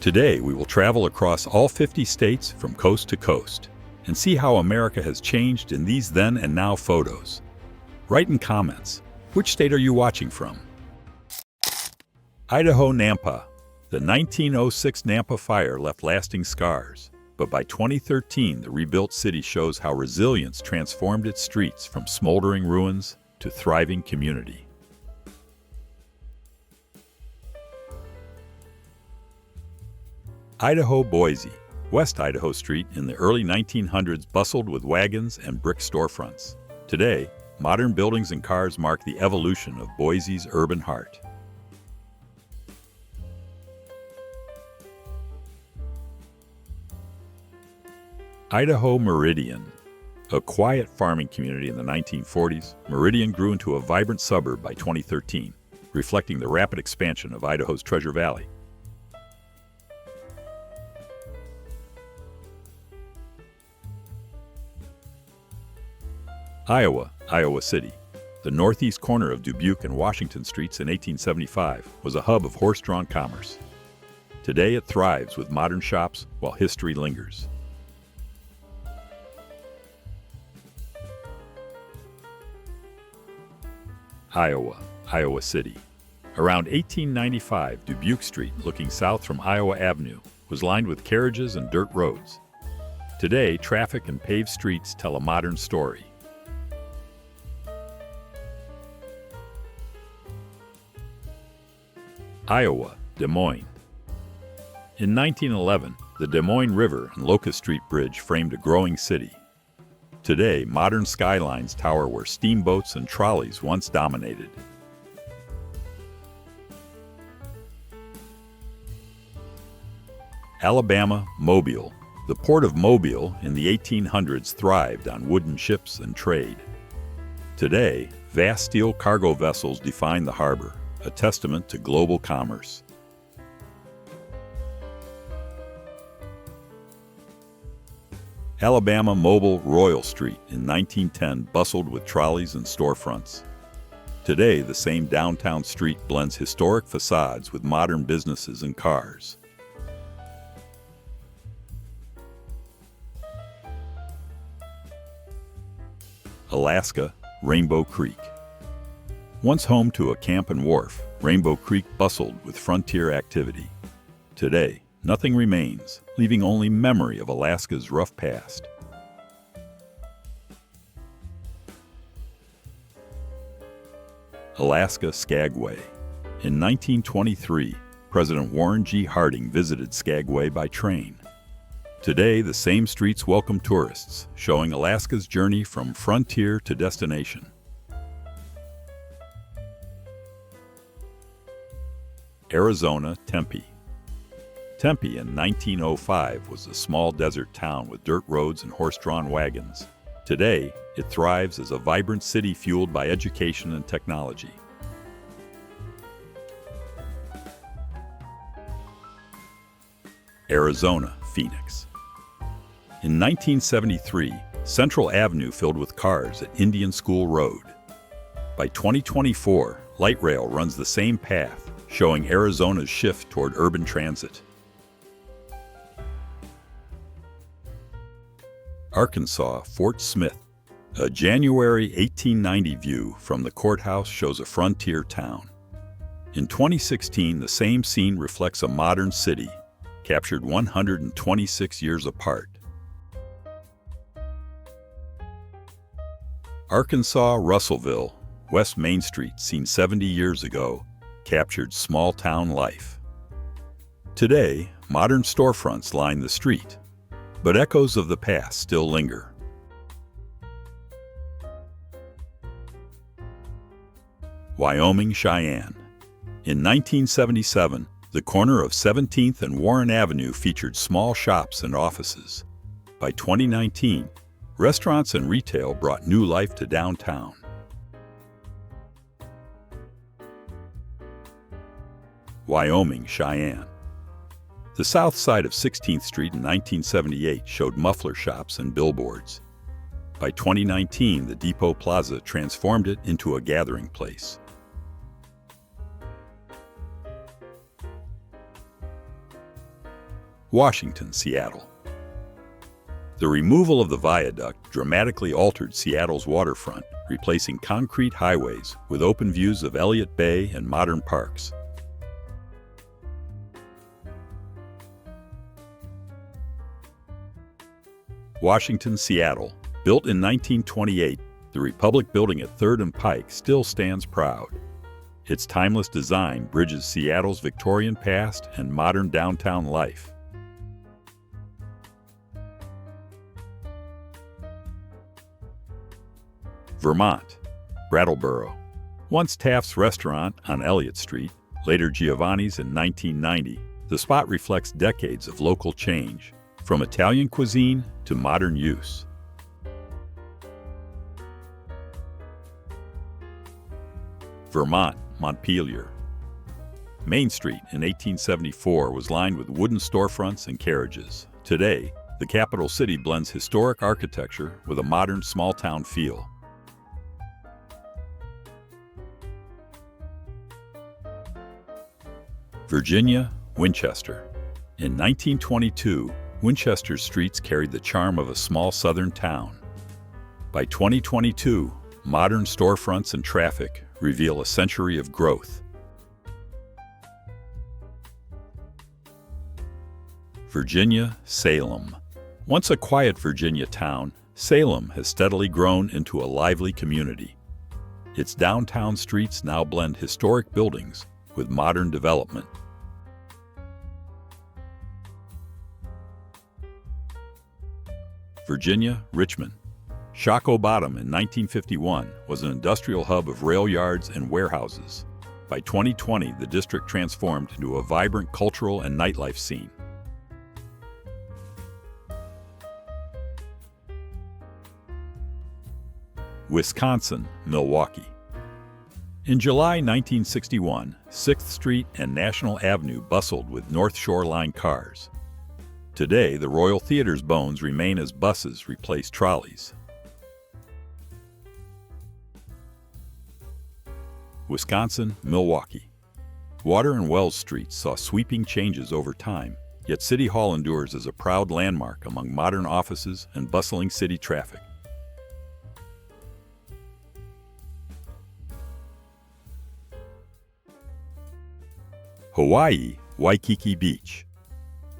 Today, we will travel across all 50 states from coast to coast and see how America has changed in these then and now photos. Write in comments, which state are you watching from? Idaho Nampa. The 1906 Nampa fire left lasting scars, but by 2013 the rebuilt city shows how resilience transformed its streets from smoldering ruins to thriving community. Idaho Boise. West Idaho Street in the early 1900s bustled with wagons and brick storefronts. Today, modern buildings and cars mark the evolution of Boise's urban heart. Idaho Meridian. A quiet farming community in the 1940s, Meridian grew into a vibrant suburb by 2013, reflecting the rapid expansion of Idaho's Treasure Valley. Iowa City. The northeast corner of Dubuque and Washington Streets in 1875 was a hub of horse-drawn commerce. Today it thrives with modern shops while history lingers. Iowa City. Around 1895, Dubuque Street, looking south from Iowa Avenue, was lined with carriages and dirt roads. Today, traffic and paved streets tell a modern story. Iowa, Des Moines. In 1911, the Des Moines River and Locust Street Bridge framed a growing city. Today, modern skylines tower where steamboats and trolleys once dominated. Alabama, Mobile. The port of Mobile in the 1800s thrived on wooden ships and trade. Today, vast steel cargo vessels define the harbor, a testament to global commerce. Alabama Mobile Royal Street in 1910 bustled with trolleys and storefronts. Today, the same downtown street blends historic facades with modern businesses and cars. Alaska, Rainbow Creek. Once home to a camp and wharf, Rainbow Creek bustled with frontier activity. Today, nothing remains, leaving only memory of Alaska's rough past. Alaska Skagway. In 1923, President Warren G. Harding visited Skagway by train. Today, the same streets welcome tourists, showing Alaska's journey from frontier to destination. Arizona, Tempe. Tempe in 1905 was a small desert town with dirt roads and horse-drawn wagons. Today, it thrives as a vibrant city fueled by education and technology. Arizona, Phoenix. In 1973, Central Avenue filled with cars at Indian School Road. By 2024, light rail runs the same path, showing Arizona's shift toward urban transit. Arkansas, Fort Smith. A January 1890 view from the courthouse shows a frontier town. In 2016, the same scene reflects a modern city, captured 126 years apart. Arkansas, Russellville. West Main Street, seen 70 years ago, captured small-town life. Today, modern storefronts line the street, but echoes of the past still linger. Wyoming, Cheyenne. In 1977, the corner of 17th and Warren Avenue featured small shops and offices. By 2019, restaurants and retail brought new life to downtown. Wyoming, Cheyenne. The south side of 16th Street in 1978 showed muffler shops and billboards. By 2019, the Depot Plaza transformed it into a gathering place. Washington, Seattle. The removal of the viaduct dramatically altered Seattle's waterfront, replacing concrete highways with open views of Elliott Bay and modern parks. Washington, Seattle. Built in 1928, the Republic Building at 3rd and Pike still stands proud. Its timeless design bridges Seattle's Victorian past and modern downtown life. Vermont, Brattleboro. Once Taft's Restaurant on Elliott Street, later Giovanni's in 1990, the spot reflects decades of local change, from Italian cuisine to modern use. Vermont, Montpelier. Main Street in 1874 was lined with wooden storefronts and carriages. Today, the capital city blends historic architecture with a modern small-town feel. Virginia, Winchester. In 1922, Winchester's streets carried the charm of a small southern town. By 2022, modern storefronts and traffic reveal a century of growth. Virginia, Salem. Once a quiet Virginia town, Salem has steadily grown into a lively community. Its downtown streets now blend historic buildings with modern development. Virginia, Richmond. Shockoe Bottom in 1951 was an industrial hub of rail yards and warehouses. By 2020, the district transformed into a vibrant cultural and nightlife scene. Wisconsin, Milwaukee. In July 1961, 6th Street and National Avenue bustled with North Shore Line cars. Today, the Royal Theater's bones remain as buses replace trolleys. Wisconsin, Milwaukee. Water and Wells Streets saw sweeping changes over time, yet City Hall endures as a proud landmark among modern offices and bustling city traffic. Hawaii, Waikiki Beach.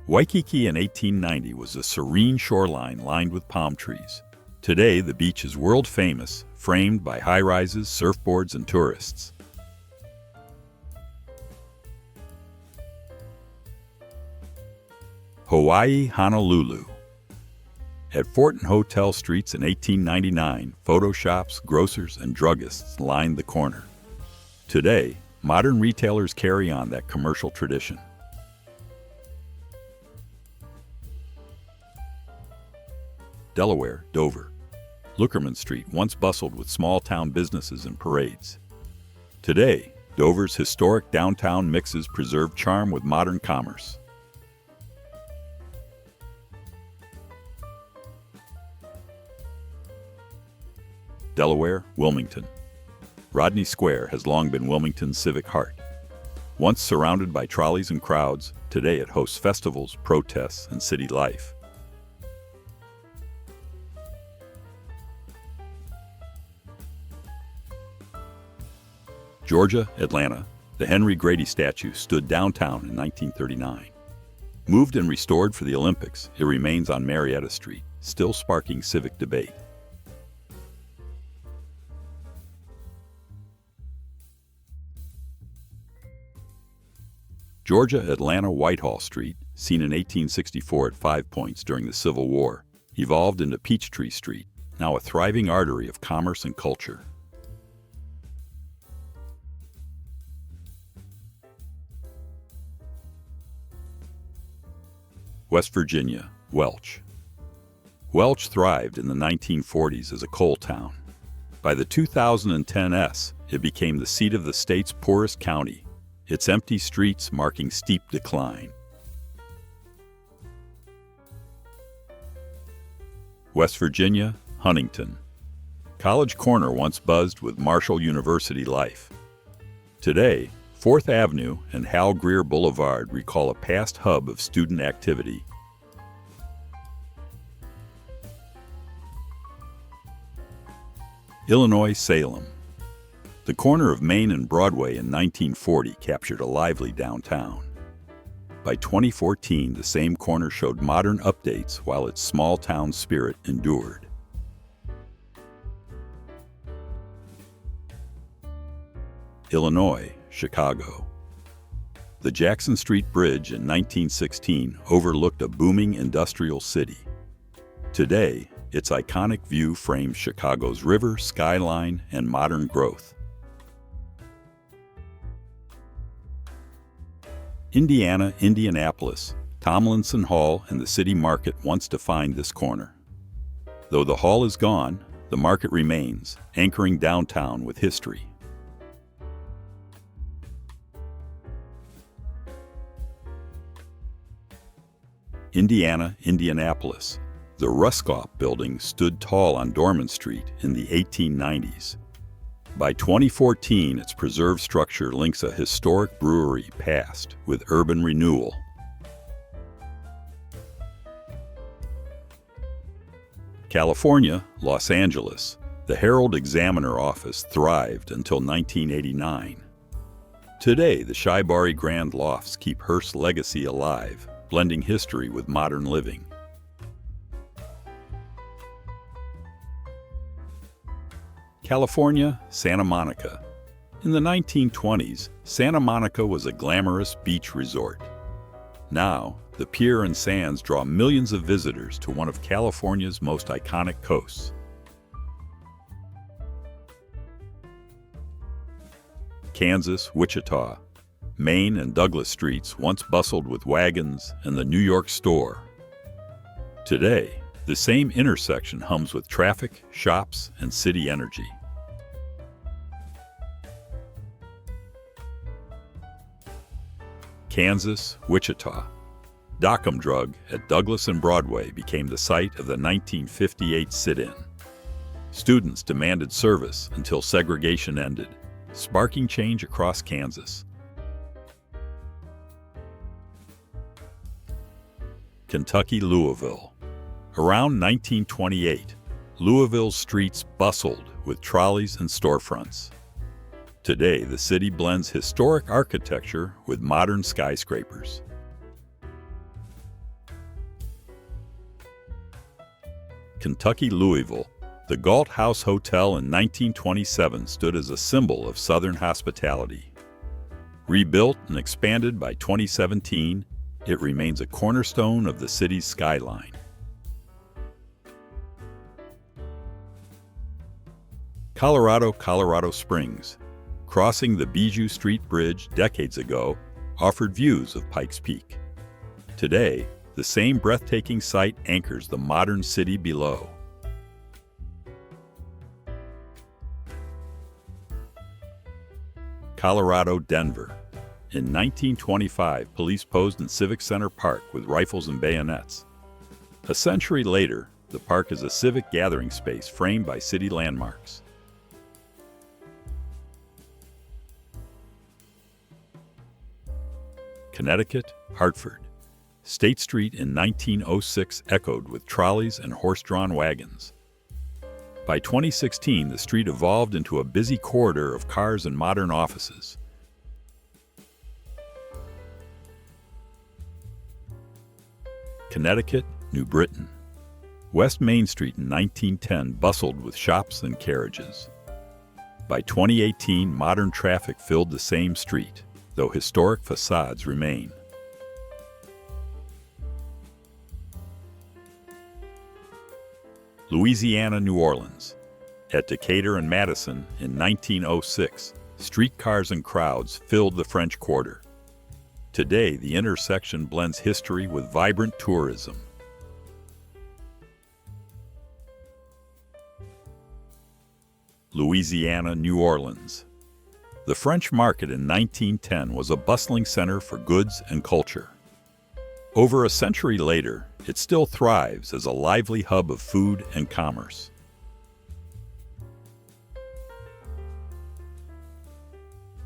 Waikiki in 1890 was a serene shoreline lined with palm trees. Today, the beach is world famous, framed by high-rises, surfboards, and tourists. Hawaii, Honolulu. At Fort and Hotel Streets in 1899, photo shops, grocers, and druggists lined the corner. Today, modern retailers carry on that commercial tradition. Delaware, Dover. Lookerman Street once bustled with small-town businesses and parades. Today, Dover's historic downtown mixes preserve charm with modern commerce. Delaware, Wilmington. Rodney Square has long been Wilmington's civic heart. Once surrounded by trolleys and crowds, today it hosts festivals, protests, and city life. Georgia, Atlanta. The Henry Grady statue stood downtown in 1939. Moved and restored for the Olympics, it remains on Marietta Street, still sparking civic debate. Georgia, Atlanta, Whitehall Street, seen in 1864 at 5 Points during the Civil War, evolved into Peachtree Street, now a thriving artery of commerce and culture. West Virginia, Welch. Welch thrived in the 1940s as a coal town. By the 2010s, it became the seat of the state's poorest county, its empty streets marking steep decline. West Virginia, Huntington. College Corner once buzzed with Marshall University life. Today, 4th Avenue and Hal Greer Boulevard recall a past hub of student activity. Illinois Salem. The corner of Maine and Broadway in 1940 captured a lively downtown. By 2014, the same corner showed modern updates while its small-town spirit endured. Illinois, Chicago. The Jackson Street Bridge in 1916 overlooked a booming industrial city. Today, its iconic view frames Chicago's river, skyline, and modern growth. Indiana, Indianapolis. Tomlinson Hall and the city market once defined this corner. Though the hall is gone, the market remains, anchoring downtown with history. Indiana, Indianapolis. The Ruskoff Building stood tall on Dorman Street in the 1890s. By 2014, its preserved structure links a historic brewery past with urban renewal. California, Los Angeles. The Herald-Examiner office thrived until 1989. Today, the Shibari Grand Lofts keep Hearst's legacy alive, blending history with modern living. California, Santa Monica. In the 1920s, Santa Monica was a glamorous beach resort. Now, the pier and sands draw millions of visitors to one of California's most iconic coasts. Kansas, Wichita. Main and Douglas streets once bustled with wagons and the New York store. Today, the same intersection hums with traffic, shops, and city energy. Kansas, Wichita. Dock'em Drug at Douglas and Broadway became the site of the 1958 sit-in. Students demanded service until segregation ended, sparking change across Kansas. Kentucky, Louisville. Around 1928, Louisville's streets bustled with trolleys and storefronts. Today, the city blends historic architecture with modern skyscrapers. Kentucky, Louisville. The Galt House Hotel in 1927 stood as a symbol of Southern hospitality. Rebuilt and expanded by 2017, it remains a cornerstone of the city's skyline. Colorado, Colorado Springs. Crossing the Bijou Street Bridge decades ago offered views of Pikes Peak. Today, the same breathtaking sight anchors the modern city below. Colorado, Denver. In 1925, police posed in Civic Center Park with rifles and bayonets. A century later, the park is a civic gathering space framed by city landmarks. Connecticut, Hartford. State Street in 1906 echoed with trolleys and horse-drawn wagons. By 2016, the street evolved into a busy corridor of cars and modern offices. Connecticut, New Britain. West Main Street in 1910 bustled with shops and carriages. By 2018, modern traffic filled the same street, though historic facades remain. Louisiana, New Orleans. At Decatur and Madison in 1906, streetcars and crowds filled the French Quarter. Today, the intersection blends history with vibrant tourism. Louisiana, New Orleans. The French Market in 1910 was a bustling center for goods and culture. Over a century later, it still thrives as a lively hub of food and commerce.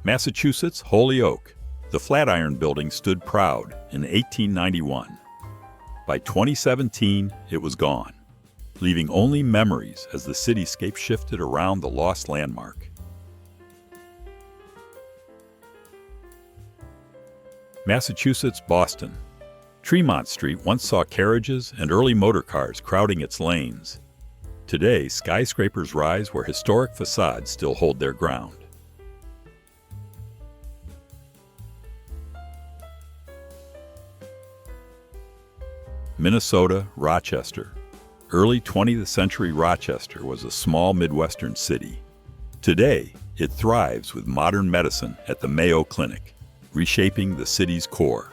Massachusetts, Holyoke. The Flatiron Building stood proud in 1891. By 2017, it was gone, leaving only memories as the cityscape shifted around the lost landmark. Massachusetts, Boston. Tremont Street once saw carriages and early motor cars crowding its lanes. Today, skyscrapers rise where historic facades still hold their ground. Minnesota, Rochester. Early 20th century Rochester was a small Midwestern city. Today, it thrives with modern medicine at the Mayo Clinic, reshaping the city's core.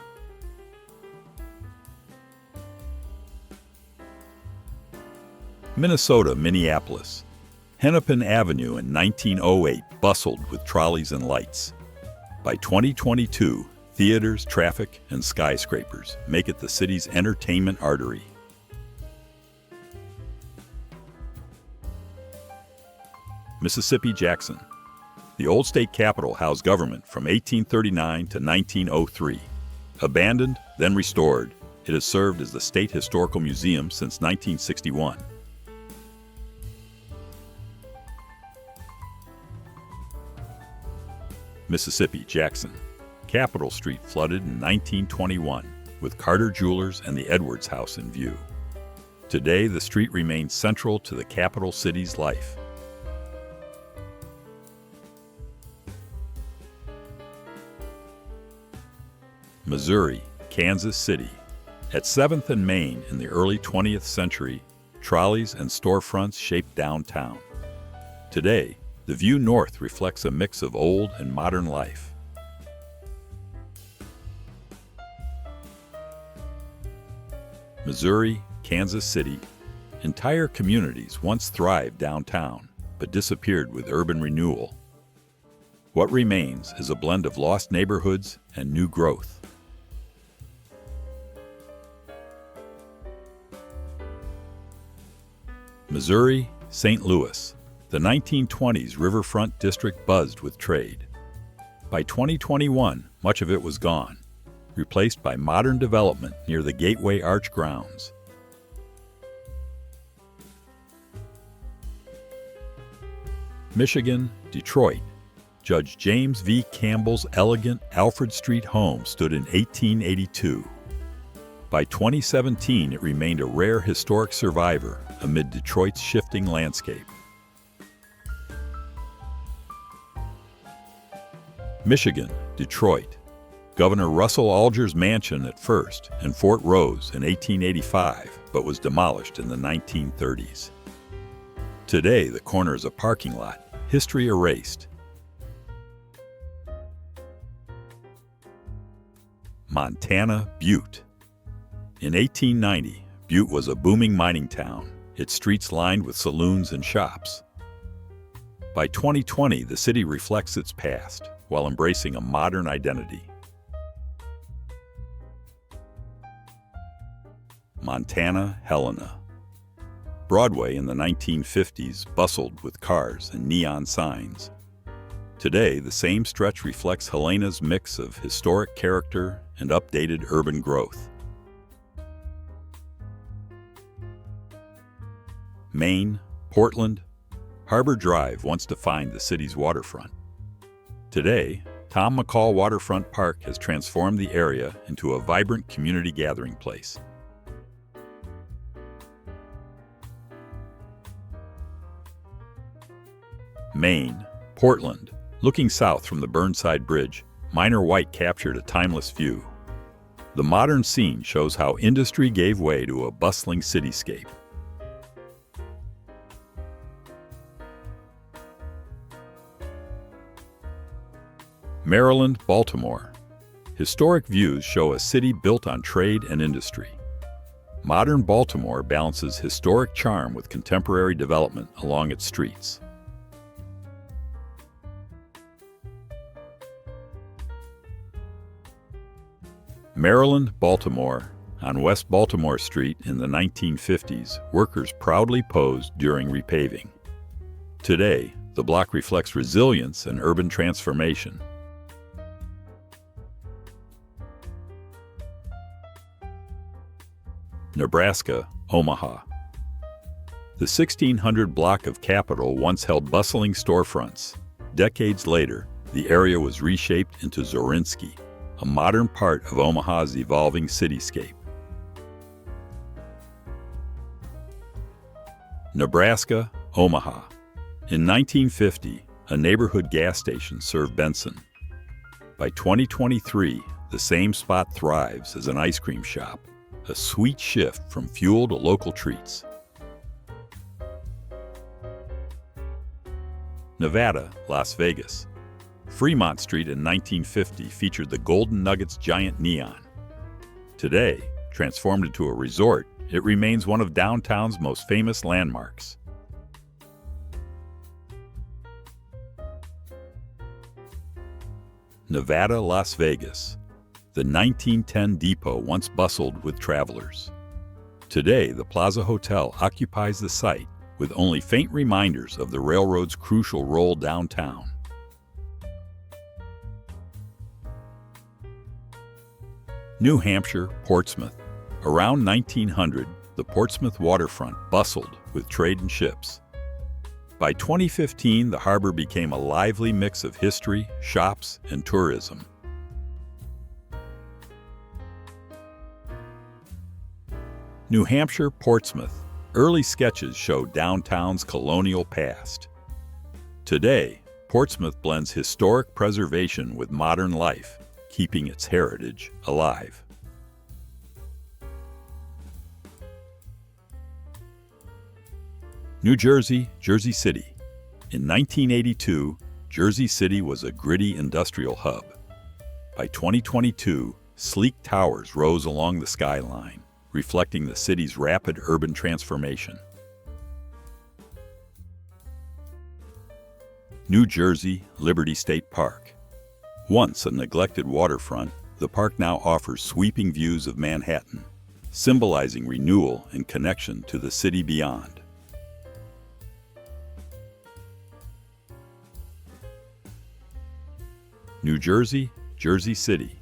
Minnesota, Minneapolis. Hennepin Avenue in 1908 bustled with trolleys and lights. By 2022, theaters, traffic, and skyscrapers make it the city's entertainment artery. Mississippi, Jackson. The old state capitol housed government from 1839 to 1903. Abandoned, then restored, it has served as the State Historical Museum since 1961. Mississippi, Jackson. Capitol Street flooded in 1921, with Carter Jewelers and the Edwards House in view. Today, the street remains central to the capital city's life. Missouri, Kansas City. At 7th and Main in the early 20th century, trolleys and storefronts shaped downtown. Today, the view north reflects a mix of old and modern life. Missouri, Kansas City. Entire communities once thrived downtown, but disappeared with urban renewal. What remains is a blend of lost neighborhoods and new growth. Missouri, St. Louis. The 1920s riverfront district buzzed with trade. By 2021, much of it was gone, replaced by modern development near the Gateway Arch grounds. Michigan, Detroit. Judge James V. Campbell's elegant Alfred Street home stood in 1882. By 2017, it remained a rare historic survivor amid Detroit's shifting landscape. Michigan, Detroit. Governor Russell Alger's mansion at First and Fort Rose in 1885, but was demolished in the 1930s. Today, the corner is a parking lot, history erased. Montana, Butte. In 1890, Butte was a booming mining town, its streets lined with saloons and shops. By 2020, the city reflects its past while embracing a modern identity. Montana, Helena. Broadway in the 1950s bustled with cars and neon signs. Today, the same stretch reflects Helena's mix of historic character and updated urban growth. Maine, Portland. Harbor Drive once defined the city's waterfront. Today, Tom McCall Waterfront Park has transformed the area into a vibrant community gathering place. Maine, Portland. Looking south from the Burnside Bridge, Minor White captured a timeless view. The modern scene shows how industry gave way to a bustling cityscape. Maryland, Baltimore. Historic views show a city built on trade and industry. Modern Baltimore balances historic charm with contemporary development along its streets. Maryland, Baltimore. On West Baltimore Street in the 1950s, workers proudly posed during repaving. Today, the block reflects resilience and urban transformation, Nebraska, Omaha. The 1600 block of Capitol once held bustling storefronts. Decades later, the area was reshaped into Zorinsky, a modern part of Omaha's evolving cityscape. Nebraska, Omaha. In 1950, a neighborhood gas station served Benson. By 2023, the same spot thrives as an ice cream shop, a sweet shift from fuel to local treats. Nevada, Las Vegas. Fremont Street in 1950 featured the Golden Nuggets giant neon. Today, transformed into a resort, it remains one of downtown's most famous landmarks. Nevada, Las Vegas. The 1910 depot once bustled with travelers. Today, the Plaza Hotel occupies the site, with only faint reminders of the railroad's crucial role downtown. New Hampshire, Portsmouth. Around 1900, the Portsmouth waterfront bustled with trade and ships. By 2015, the harbor became a lively mix of history, shops, and tourism. New Hampshire, Portsmouth. Early sketches show downtown's colonial past. Today, Portsmouth blends historic preservation with modern life, keeping its heritage alive. New Jersey, Jersey City. In 1982, Jersey City was a gritty industrial hub. By 2022, sleek towers rose along the skyline, reflecting the city's rapid urban transformation. New Jersey, Liberty State Park. Once a neglected waterfront, the park now offers sweeping views of Manhattan, symbolizing renewal and connection to the city beyond. New Jersey, Jersey City.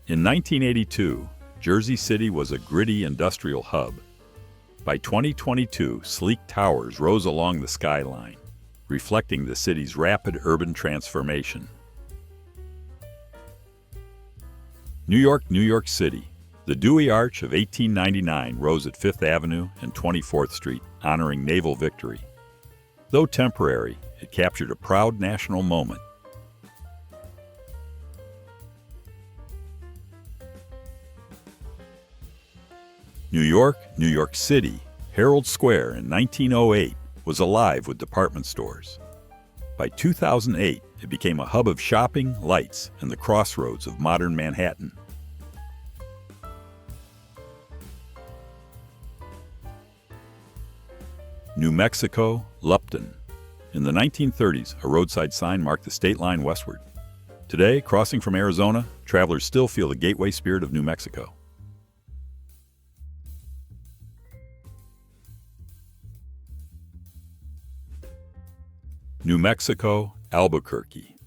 In 1982, Jersey City was a gritty industrial hub. By 2022, sleek towers rose along the skyline, reflecting the city's rapid urban transformation. New York, New York City. The Dewey Arch of 1899 rose at 5th Avenue and 24th Street, honoring naval victory. Though temporary, it captured a proud national moment. New York, New York City. Herald Square in 1908 was alive with department stores. By 2008, it became a hub of shopping, lights, and the crossroads of modern Manhattan. New Mexico, Lupton. In the 1930s, a roadside sign marked the state line westward. Today, crossing from Arizona, travelers still feel the gateway spirit of New Mexico. New Mexico, Albuquerque.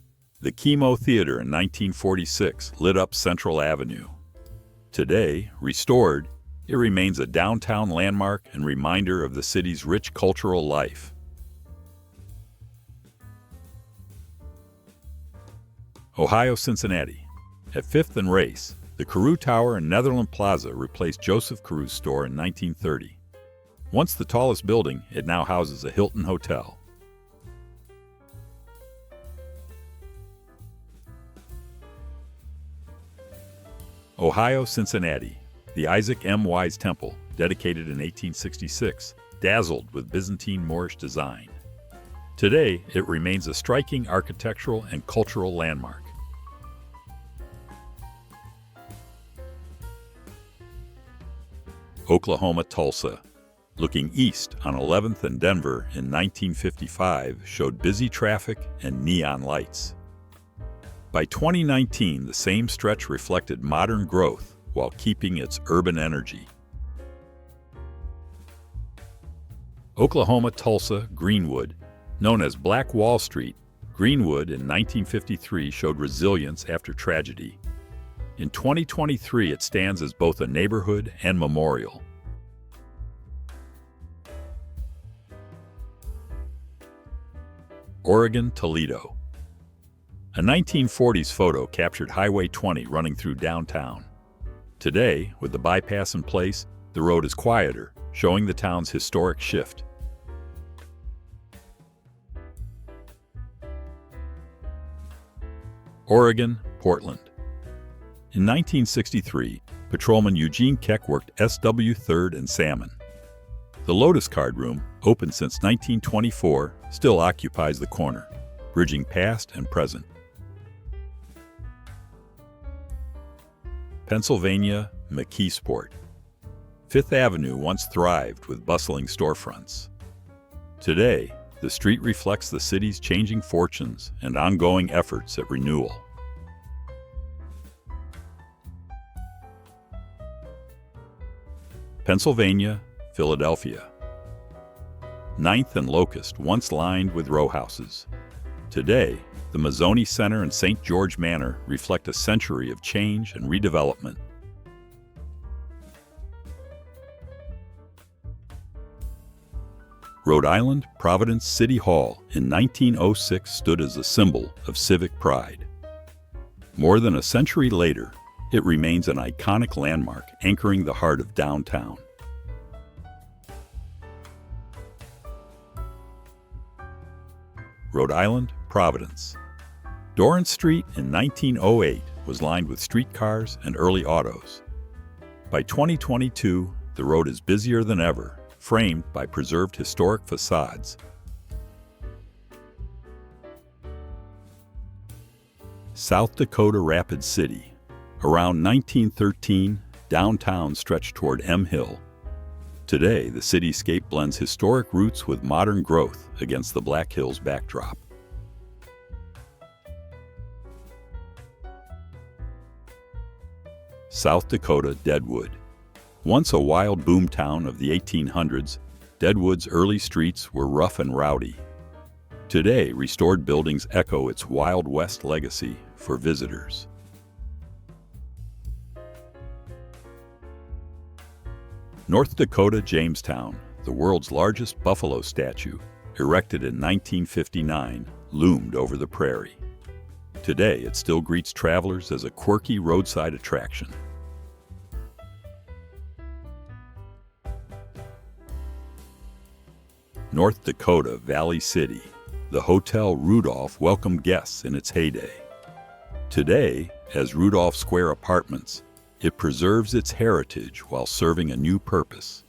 The Chemo Theater in 1946 lit up Central Avenue. Today, restored, it remains a downtown landmark and reminder of the city's rich cultural life. Ohio, Cincinnati. At 5th and Race, the Carew Tower and Netherland Plaza replaced Joseph Carew's store in 1930. Once the tallest building, it now houses a Hilton Hotel. Ohio, Cincinnati. The Isaac M. Wise Temple, dedicated in 1866, dazzled with Byzantine Moorish design. Today, it remains a striking architectural and cultural landmark. Oklahoma, Tulsa. Looking east on 11th and Denver in 1955 showed busy traffic and neon lights. By 2019, the same stretch reflected modern growth while keeping its urban energy. Oklahoma, Tulsa, Greenwood. Known as Black Wall Street, Greenwood in 1953 showed resilience after tragedy. In 2023, it stands as both a neighborhood and memorial. Oregon, Toledo. A 1940s photo captured Highway 20 running through downtown. Today, with the bypass in place, the road is quieter, showing the town's historic shift. Oregon, Portland. In 1963, patrolman Eugene Keck worked SW 3rd and Salmon. The Lotus Card Room, open since 1924, still occupies the corner, bridging past and present. Pennsylvania, McKeesport. Fifth Avenue once thrived with bustling storefronts. Today, the street reflects the city's changing fortunes and ongoing efforts at renewal. Pennsylvania, Philadelphia. 9th and Locust once lined with row houses. Today, the Mazzoni Center and St. George Manor reflect a century of change and redevelopment. Rhode Island, Providence City Hall in 1906 stood as a symbol of civic pride. More than a century later, it remains an iconic landmark anchoring the heart of downtown. Rhode Island, Providence. Dorrance Street in 1908 was lined with streetcars and early autos. By 2022, the road is busier than ever, framed by preserved historic facades. South Dakota Rapid City. Around 1913, downtown stretched toward M Hill. Today, the cityscape blends historic roots with modern growth against the Black Hills backdrop. South Dakota Deadwood. Once a wild boomtown of the 1800s, Deadwood's early streets were rough and rowdy. Today, restored buildings echo its Wild West legacy for visitors. North Dakota Jamestown, the world's largest buffalo statue, erected in 1959, loomed over the prairie. Today, it still greets travelers as a quirky roadside attraction. North Dakota Valley City. The Hotel Rudolph welcomed guests in its heyday. Today, as Rudolph Square Apartments, it preserves its heritage while serving a new purpose.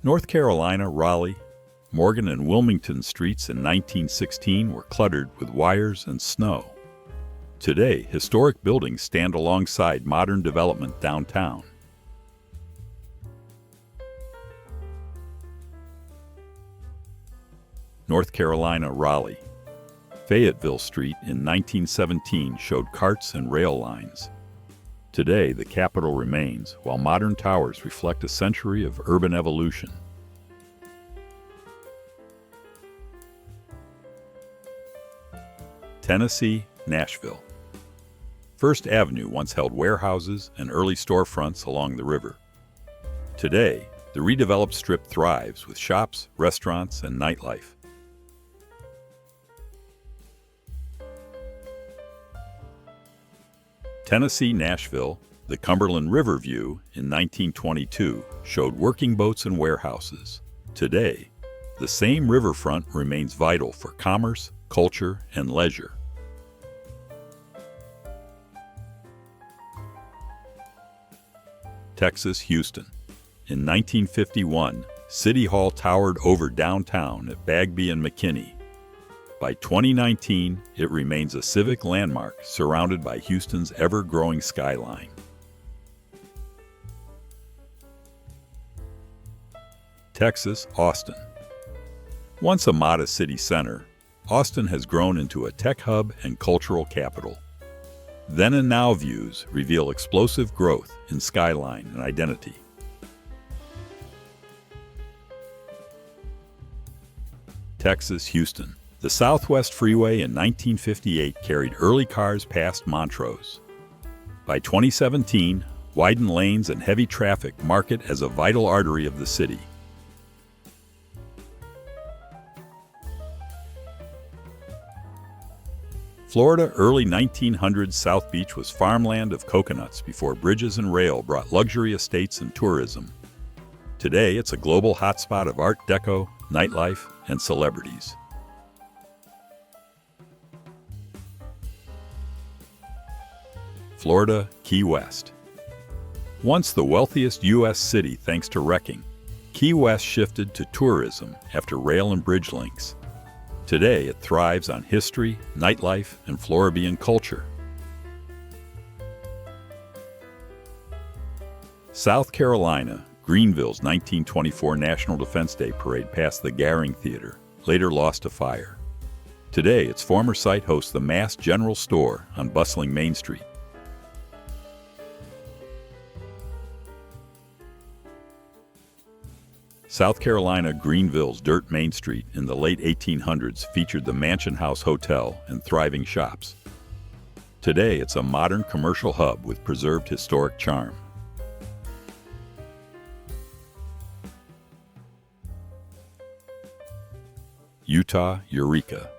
North Carolina Raleigh. Morgan and Wilmington streets in 1916 were cluttered with wires and snow. Today, historic buildings stand alongside modern development downtown. North Carolina Raleigh. Fayetteville Street in 1917 showed carts and rail lines. Today, the capital remains, while modern towers reflect a century of urban evolution. Tennessee, Nashville. First Avenue once held warehouses and early storefronts along the river. Today, the redeveloped strip thrives with shops, restaurants, and nightlife. Tennessee, Nashville. The Cumberland River View in 1922 showed working boats and warehouses. Today, the same riverfront remains vital for commerce, culture, and leisure. Texas, Houston. In 1951, City Hall towered over downtown at Bagby and McKinney. By 2019, it remains a civic landmark surrounded by Houston's ever-growing skyline. Texas, Austin. Once a modest city center, Austin has grown into a tech hub and cultural capital. Then and now views reveal explosive growth in skyline and identity. Texas, Houston. The Southwest Freeway in 1958 carried early cars past Montrose. By 2017, widened lanes and heavy traffic mark it as a vital artery of the city. Florida, early 1900s, South Beach was farmland of coconuts before bridges and rail brought luxury estates and tourism. Today, it's a global hotspot of Art Deco, nightlife, and celebrities. Florida, Key West. Once the wealthiest U.S. city thanks to wrecking, Key West shifted to tourism after rail and bridge links. Today, it thrives on history, nightlife, and Floridian culture. South Carolina, Greenville's 1924 National Defense Day parade passed the Garing Theater, later lost to fire. Today, its former site hosts the Mass General Store on bustling Main Street. South Carolina, Greenville's dirt Main Street in the late 1800s featured the Mansion House Hotel and thriving shops. Today, it's a modern commercial hub with preserved historic charm. Utah, Eureka.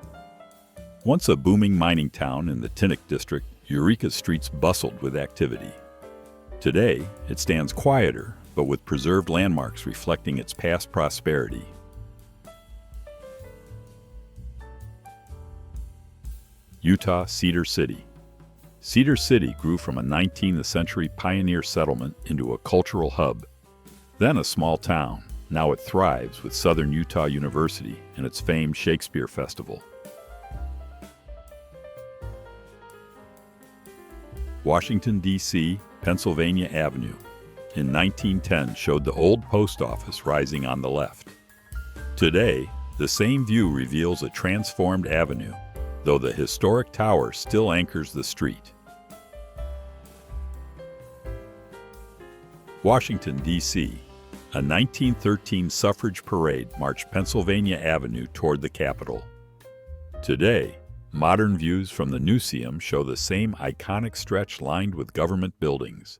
Once a booming mining town in the Tinnick district, Eureka's streets bustled with activity. Today, it stands quieter, but with preserved landmarks reflecting its past prosperity. Utah, Cedar City. Cedar City grew from a 19th century pioneer settlement into a cultural hub. Then a small town, now it thrives with Southern Utah University and its famed Shakespeare Festival. Washington, D.C., Pennsylvania Avenue, in 1910 showed the old post office rising on the left. Today, the same view reveals a transformed avenue, though the historic tower still anchors the street. Washington, D.C. A 1913 suffrage parade marched Pennsylvania Avenue toward the Capitol. Today, modern views from the Newseum show the same iconic stretch lined with government buildings.